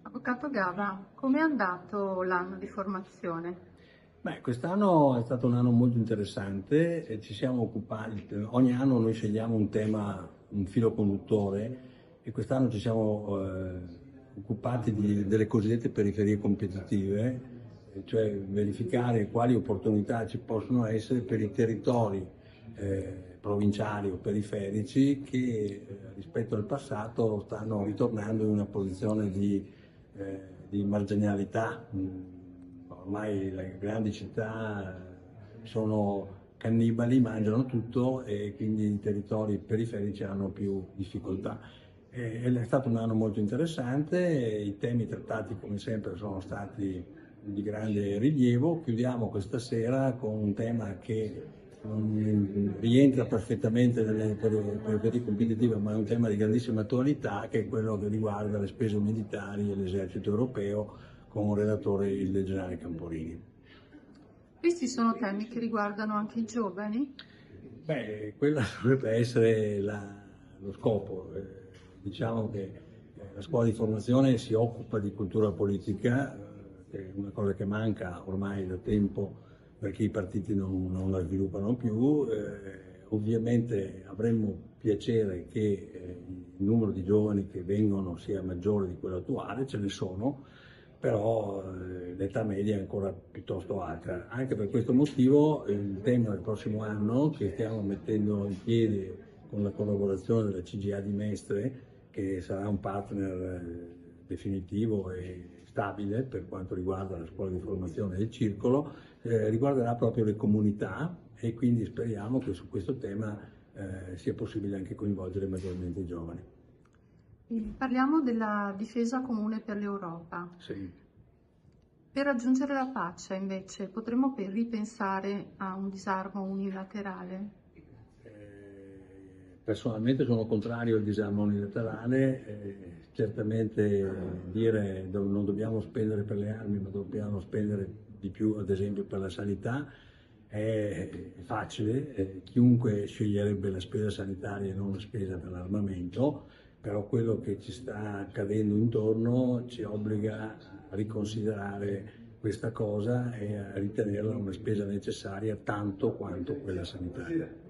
Avvocato Gava, com'è andato l'anno di formazione? Beh, quest'anno è stato un anno molto interessante e ci siamo occupati, ogni anno noi scegliamo un tema, un filo conduttore e quest'anno ci siamo occupati delle cosiddette periferie competitive, cioè verificare quali opportunità ci possono essere per i territori provinciali o periferici che rispetto al passato stanno ritornando in una posizione di marginalità. Ormai le grandi città sono cannibali, mangiano tutto e quindi i territori periferici hanno più difficoltà. È stato un anno molto interessante, i temi trattati come sempre sono stati di grande rilievo. Chiudiamo questa sera con un tema che rientra perfettamente nelle periferie competitive, ma è un tema di grandissima attualità, che è quello che riguarda le spese militari e l'esercito europeo, con un relatore, il generale Camporini. Questi sono temi che riguardano anche i giovani? Beh, quello dovrebbe essere lo scopo. Diciamo che la scuola di formazione si occupa di cultura politica, che è una cosa che manca ormai da tempo perché i partiti non la sviluppano più. Ovviamente avremmo piacere che il numero di giovani che vengono sia maggiore di quello attuale, ce ne sono, però l'età media è ancora piuttosto alta. Anche per questo motivo il tema del prossimo anno, che stiamo mettendo in piedi con la collaborazione della CGA di Mestre, che sarà un partner definitivo e stabile per quanto riguarda la scuola di formazione del circolo, riguarderà proprio le comunità e quindi speriamo che su questo tema sia possibile anche coinvolgere maggiormente i giovani. Parliamo della difesa comune per l'Europa. Sì. Per raggiungere la pace, invece, potremmo ripensare a un disarmo unilaterale? Personalmente sono contrario al disarmo unilaterale, certamente dire non dobbiamo spendere per le armi, ma dobbiamo spendere di più ad esempio per la sanità è facile, chiunque sceglierebbe la spesa sanitaria e non la spesa per l'armamento, però quello che ci sta accadendo intorno ci obbliga a riconsiderare questa cosa e a ritenerla una spesa necessaria tanto quanto quella sanitaria.